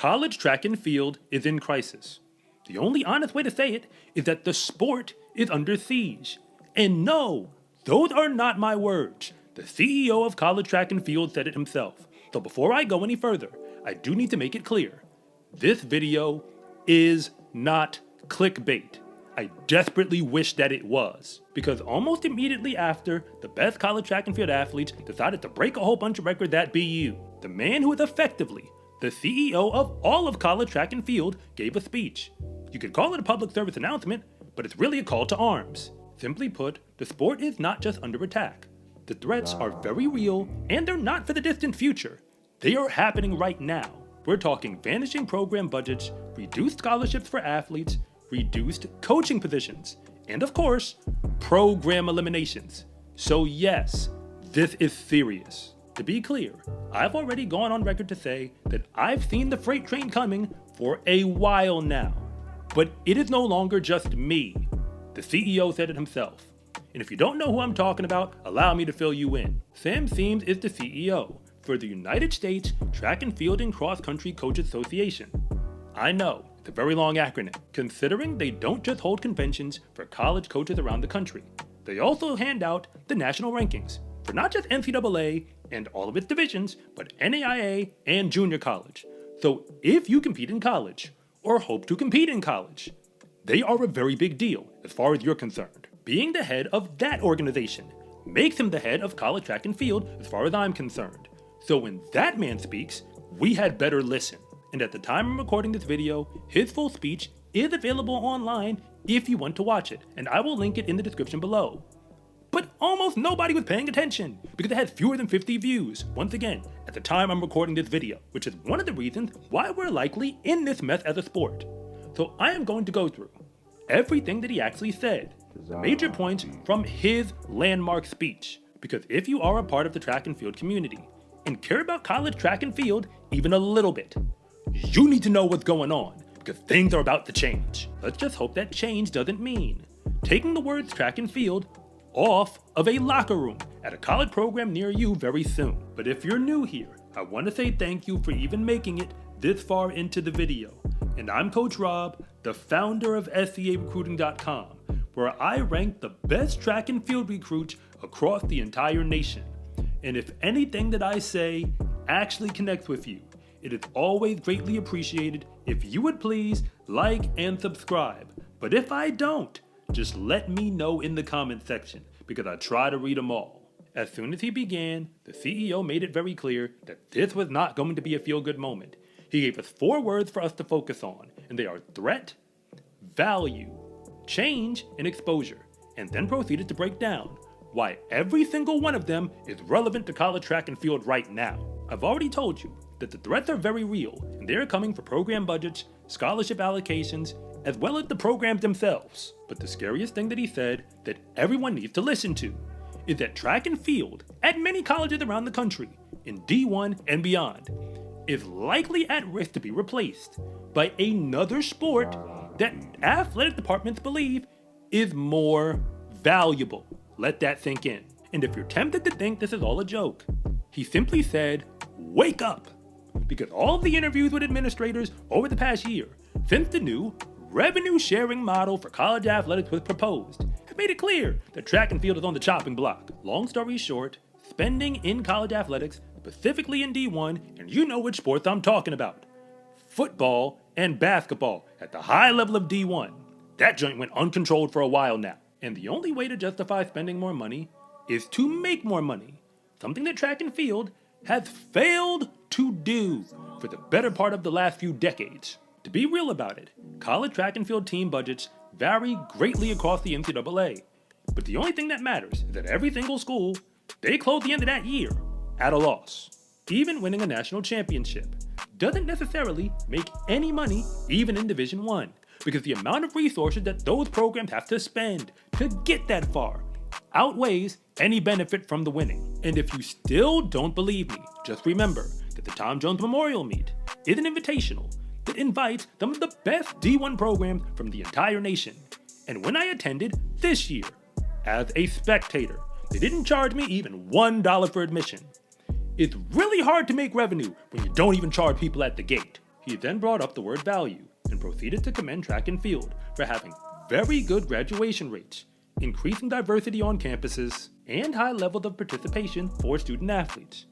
college track and field is in crisis. The only honest way to say it is that the sport is under siege. And no, those are not my words. The CEO of college track and field said it himself. So before I go any further, I do need to make it clear. This video is not clickbait. I desperately wish that it was, because almost immediately after, the best college track and field athletes decided to break a whole bunch of records at BU. The man who is effectively the CEO of all of college track and field gave a speech. You could call it a public service announcement, but it's really a call to arms. Simply put, the sport is not just under attack. The threats are very real, and they're not for the distant future. They are happening right now. We're talking vanishing program budgets, reduced scholarships for athletes, reduced coaching positions, and of course, program eliminations. So yes, this is serious. To be clear, I've already gone on record to say that I've seen the freight train coming for a while now. But it is no longer just me. The CEO said it himself. And if you don't know who I'm talking about, allow me to fill you in. Sam Seams is the CEO for the United States Track and Field and Cross Country Coaches Association. I know, it's a very long acronym, considering they don't just hold conventions for college coaches around the country. They also hand out the national rankings for not just NCAA and all of its divisions, but NAIA and junior college. So if you compete in college, or hope to compete in college, they are a very big deal as far as you're concerned. Being the head of that organization makes him the head of college track and field as far as I'm concerned. So when that man speaks, we had better listen. And at the time I'm recording this video, his full speech is available online if you want to watch it, and I will link it in the description below. But almost nobody was paying attention because it had fewer than 50 views, once again, at the time I'm recording this video, which is one of the reasons why we're likely in this mess as a sport. So I am going to go through everything that he actually said, the major points from his landmark speech, because if you are a part of the track and field community and care about college track and field even a little bit, you need to know what's going on because things are about to change. Let's just hope that change doesn't mean taking the words track and field off of a locker room at a college program near you very soon. But if you're new here, I want to say thank you for even making it this far into the video. And I'm Coach Rob, the founder of SCArecruiting.com, where I rank the best track and field recruits across the entire nation. And if anything that I say actually connects with you, it is always greatly appreciated if you would please like and subscribe. But if I don't, just let me know in the comment section, because I try to read them all. As soon as he began, the CEO made it very clear that this was not going to be a feel-good moment. He gave us 4 words for us to focus on, and they are threat, value, change, and exposure, and then proceeded to break down why every single one of them is relevant to college track and field right now. I've already told you that the threats are very real, and they are coming for program budgets, scholarship allocations, as well as the programs themselves. But the scariest thing that he said that everyone needs to listen to is that track and field at many colleges around the country, in D1 and beyond, is likely at risk to be replaced by another sport that athletic departments believe is more valuable. Let that sink in. And if you're tempted to think this is all a joke, he simply said, wake up. Because all of the interviews with administrators over the past year, since the new revenue sharing model for college athletics was proposed, have made it clear that track and field is on the chopping block. Long story short, spending in college athletics, specifically in D1, and you know which sports I'm talking about, football and basketball at the high level of D1, that joint went uncontrolled for a while now. And the only way to justify spending more money is to make more money, something that track and field has failed to do for the better part of the last few decades. To be real about it, college track and field team budgets vary greatly across the NCAA. But the only thing that matters is that every single school, they close the end of that year at a loss. Even winning a national championship doesn't necessarily make any money even in Division I, because the amount of resources that those programs have to spend to get that far outweighs any benefit from the winning. And if you still don't believe me, just remember that the Tom Jones Memorial Meet is an invitational that invites some of the best D1 programs from the entire nation. And when I attended this year, as a spectator, they didn't charge me even $1 for admission. It's really hard to make revenue when you don't even charge people at the gate. He then brought up the word value and proceeded to commend track and field for having very good graduation rates, increasing diversity on campuses, and high levels of participation for student athletes.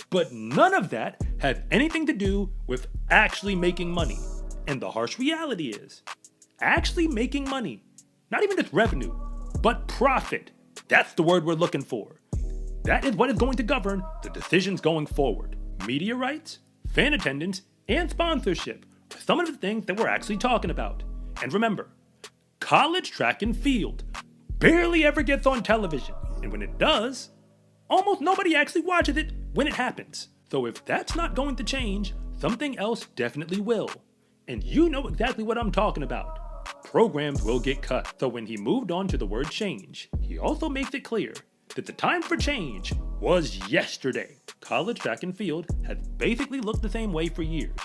But none of that has anything to do with actually making money. And the harsh reality is, actually making money, not even just revenue, but profit. That's the word we're looking for. That is what is going to govern the decisions going forward. Media rights, fan attendance, and sponsorship are some of the things that we're actually talking about. And remember, college track and field barely ever gets on television, and when it does, almost nobody actually watches it when it happens. So if that's not going to change, something else definitely will. And you know exactly what I'm talking about. Programs will get cut. So when he moved on to the word change, he also makes it clear that the time for change was yesterday. College track and field has basically looked the same way for years.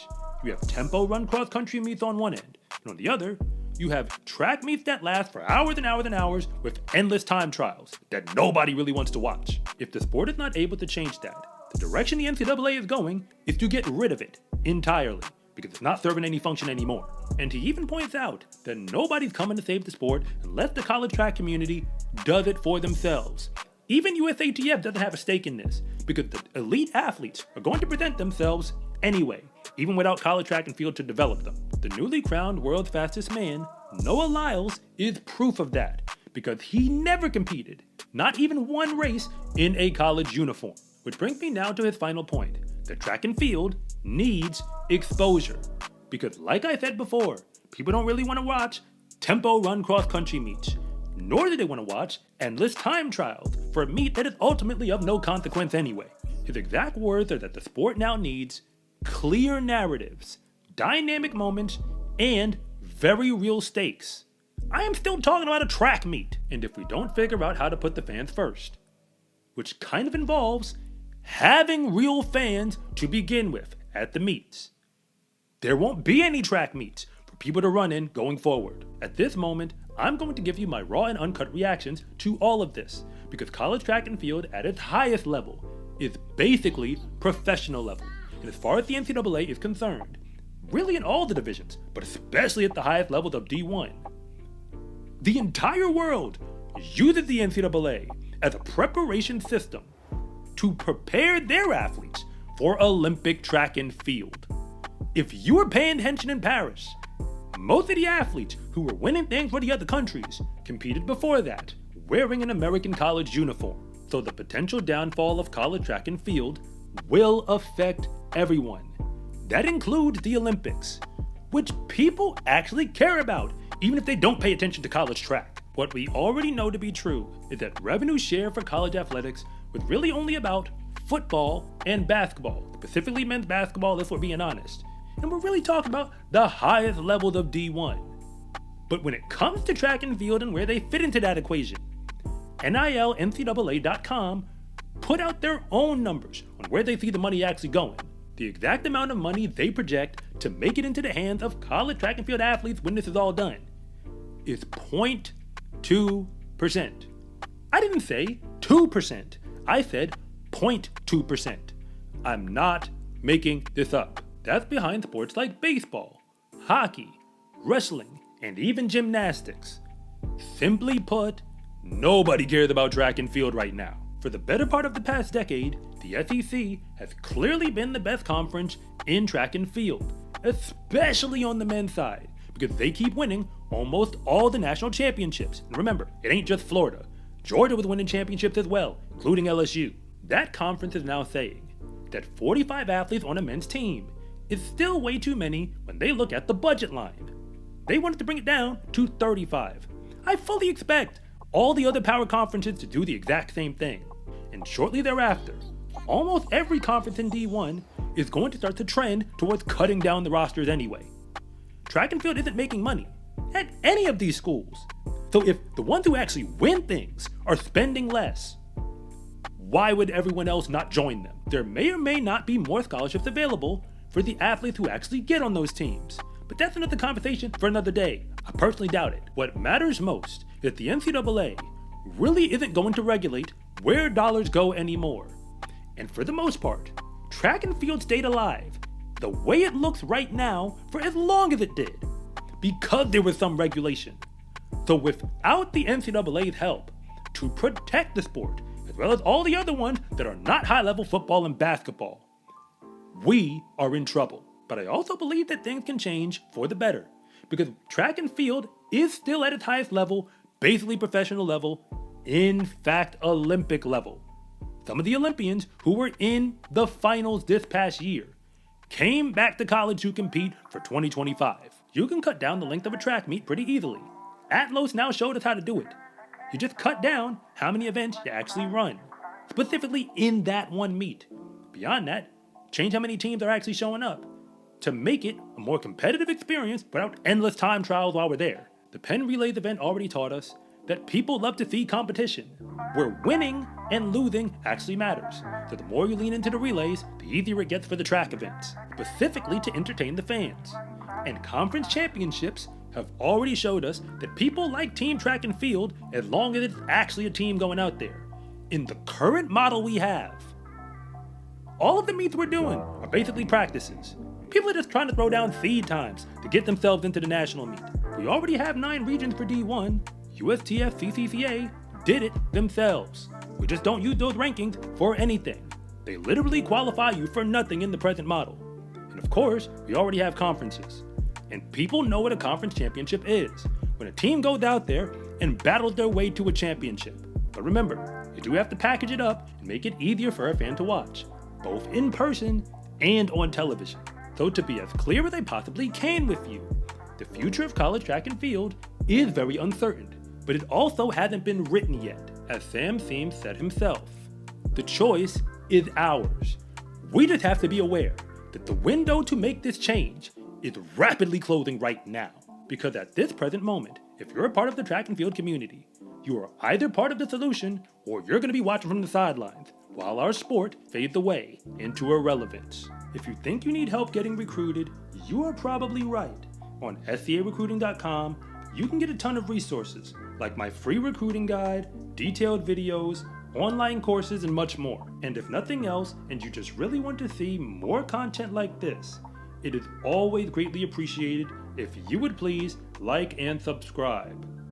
You have tempo run cross-country meets on one end, and on the other, you have track meets that last for hours and hours and hours with endless time trials that nobody really wants to watch. If the sport is not able to change that, the direction the NCAA is going is to get rid of it entirely, because it's not serving any function anymore. And he even points out that nobody's coming to save the sport unless the college track community does it for themselves. Even USATF doesn't have a stake in this, because the elite athletes are going to present themselves anyway, even without college track and field to develop them. The newly crowned world's fastest man, Noah Lyles, is proof of that, because he never competed, not even one race, in a college uniform. Which brings me now to his final point, that track and field needs exposure. Because like I said before, people don't really want to watch tempo run cross-country meets, nor do they want to watch endless time trials for a meet that is ultimately of no consequence anyway. His exact words are that the sport now needs clear narratives, dynamic moments, and very real stakes. I am still talking about a track meet, and if we don't figure out how to put the fans first, which kind of involves having real fans to begin with at the meets, there won't be any track meets for people to run in going forward. At this moment, I'm going to give you my raw and uncut reactions to all of this, because college track and field at its highest level is basically professional level. And as far as the NCAA is concerned, really in all the divisions, but especially at the highest levels of D1, the entire world uses the NCAA as a preparation system to prepare their athletes for Olympic track and field. If you were paying attention in Paris, most of the athletes who were winning things for the other countries competed before that, wearing an American college uniform. So the potential downfall of college track and field will affect everyone. That includes the Olympics, which people actually care about, even if they don't pay attention to college track. What we already know to be true is that revenue share for college athletics was really only about football and basketball, specifically men's basketball if we're being honest. And we're really talking about the highest levels of D1. But when it comes to track and field and where they fit into that equation, NILNCAA.com put out their own numbers on where they see the money actually going. The exact amount of money they project to make it into the hands of college track and field athletes when this is all done is 0.2%. I didn't say 2%. I said 0.2%. I'm not making this up. That's behind sports like baseball, hockey, wrestling, and even gymnastics. Simply put, nobody cares about track and field right now. For the better part of the past decade, the SEC has clearly been the best conference in track and field, especially on the men's side, because they keep winning almost all the national championships. And remember, it ain't just Florida. Georgia was winning championships as well, including LSU. That conference is now saying that 45 athletes on a men's team is still way too many when they look at the budget line. They wanted to bring it down to 35. I fully expect all the other power conferences to do the exact same thing. And shortly thereafter, almost every conference in D1 is going to start to trend towards cutting down the rosters anyway. Track and field isn't making money at any of these schools. So if the ones who actually win things are spending less, why would everyone else not join them? There may or may not be more scholarships available for the athletes who actually get on those teams. But that's another conversation for another day. I personally doubt it. What matters most is that the NCAA really isn't going to regulate where dollars go anymore. And for the most part, track and field stayed alive the way it looks right now for as long as it did, because there was some regulation. So without the NCAA's help to protect the sport, as well as all the other ones that are not high-level football and basketball, we are in trouble. But I also believe that things can change for the better, because track and field is still at its highest level, basically professional level, in fact Olympic level. Some of the Olympians who were in the finals this past year came back to college to compete for 2025. You can cut down the length of a track meet pretty easily. Atlas now showed us how to do it. You just cut down how many events you actually run, specifically in that one meet. Beyond that, change how many teams are actually showing up to make it a more competitive experience without endless time trials while we're there. The Penn Relays event already taught us that people love to see competition, where winning and losing actually matters. So the more you lean into the relays, the easier it gets for the track events, specifically to entertain the fans. And conference championships have already showed us that people like team track and field as long as it's actually a team going out there. In the current model we have, all of the meets we're doing are basically practices. People are just trying to throw down seed times to get themselves into the national meet. We already have 9 regions for D1. USTF CCCA did it themselves. We just don't use those rankings for anything. They literally qualify you for nothing in the present model. And of course, we already have conferences. And people know what a conference championship is, when a team goes out there and battles their way to a championship. But remember, you do have to package it up and make it easier for a fan to watch, both in person and on television. So to be as clear as I possibly can with you, the future of college track and field is very uncertain, but it also hasn't been written yet, as Sam Seams said himself. The choice is ours. We just have to be aware that the window to make this change is rapidly closing right now, because at this present moment, if you're a part of the track and field community, you are either part of the solution or you're going to be watching from the sidelines while our sport fades away into irrelevance. If you think you need help getting recruited, you are probably right. On scarecruiting.com, you can get a ton of resources like my free recruiting guide, detailed videos, online courses, and much more. And if nothing else, and you just really want to see more content like this, it is always greatly appreciated if you would please like and subscribe.